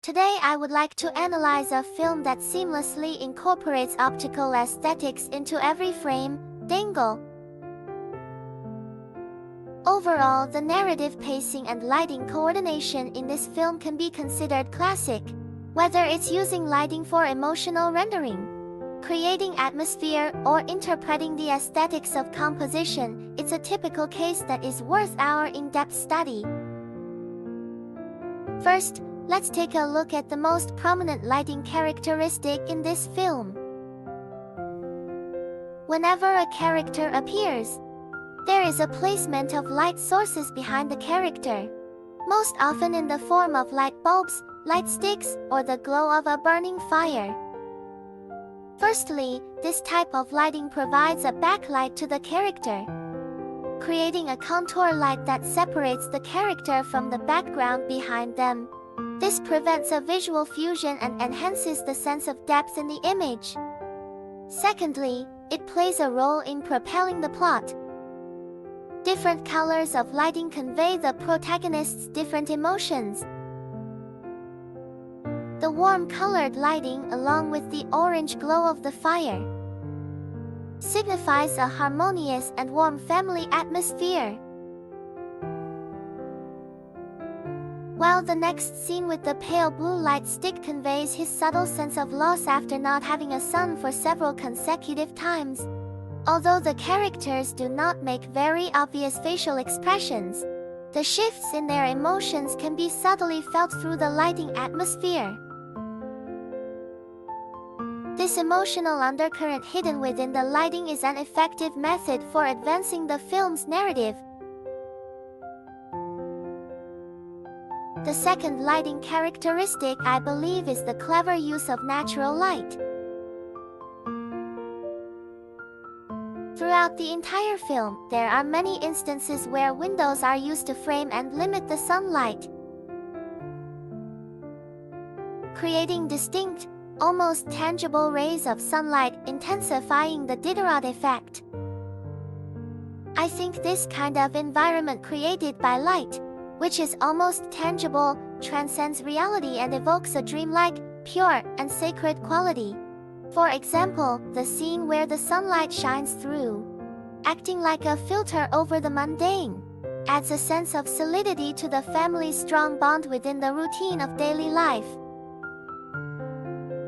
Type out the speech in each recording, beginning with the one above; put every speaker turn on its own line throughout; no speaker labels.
Today I would like to analyze a film that seamlessly incorporates optical aesthetics into every frame, Dangal. Overall, the narrative pacing and lighting coordination in this film can be considered classic. Whether it's using lighting for emotional rendering, creating atmosphere, or interpreting the aesthetics of composition, it's a typical case that is worth our in-depth study. First, let's take a look at the most prominent lighting characteristic in this film. Whenever a character appears, there is a placement of light sources behind the character, most often in the form of light bulbs, light sticks, or the glow of a burning fire. Firstly, this type of lighting provides a backlight to the character, creating a contour light that separates the character from the background behind them. This prevents a visual fusion and enhances the sense of depth in the image. Secondly, it plays a role in propelling the plot. Different colors of lighting convey the protagonist's different emotions. The warm-colored lighting, along with the orange glow of the fire, signifies a harmonious and warm family atmosphere. While the next scene with the pale blue light stick conveys his subtle sense of loss after not having a son for several consecutive times. Although the characters do not make very obvious facial expressions, the shifts in their emotions can be subtly felt through the lighting atmosphere. This emotional undercurrent hidden within the lighting is an effective method for advancing the film's narrative. The second lighting characteristic, I believe, is the clever use of natural light. Throughout the entire film, there are many instances where windows are used to frame and limit the sunlight, creating distinct, almost tangible rays of sunlight, intensifying the Diderot effect. I think this kind of environment created by light, which is almost tangible, transcends reality and evokes a dreamlike, pure, and sacred quality. For example, the scene where the sunlight shines through, acting like a filter over the mundane, adds a sense of solidity to the family's strong bond within the routine of daily life.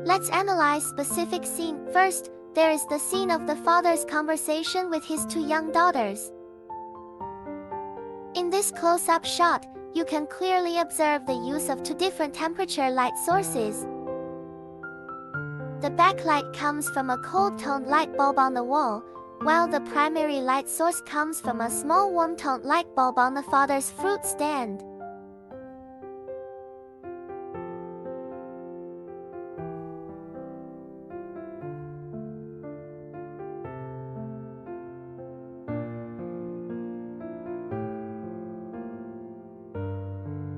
Let's analyze specific scene. First, there is the scene of the father's conversation with his two young daughters. In this close-up shot, you can clearly observe the use of two different temperature light sources. The backlight comes from a cold-toned light bulb on the wall, while the primary light source comes from a small warm-toned light bulb on the father's fruit stand.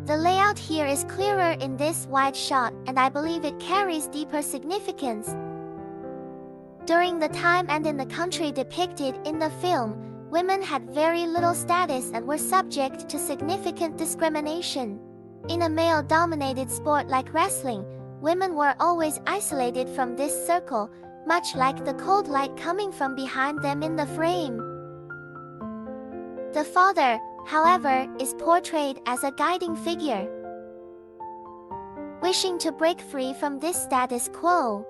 The layout here is clearer in this wide shot, and I believe it carries deeper significance. During the time and in the country depicted in the film, women had very little status and were subject to significant discrimination. In a male-dominated sport like wrestling, women were always isolated from this circle, much like the cold light coming from behind them in the frame. The father, however, is portrayed as a guiding figure, wishing to break free from this status quo.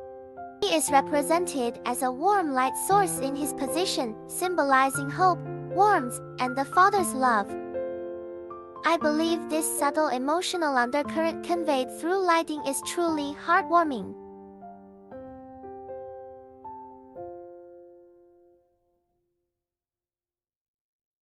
He is represented as a warm light source in his position, symbolizing hope, warmth, and the father's love. I believe this subtle emotional undercurrent conveyed through lighting is truly heartwarming.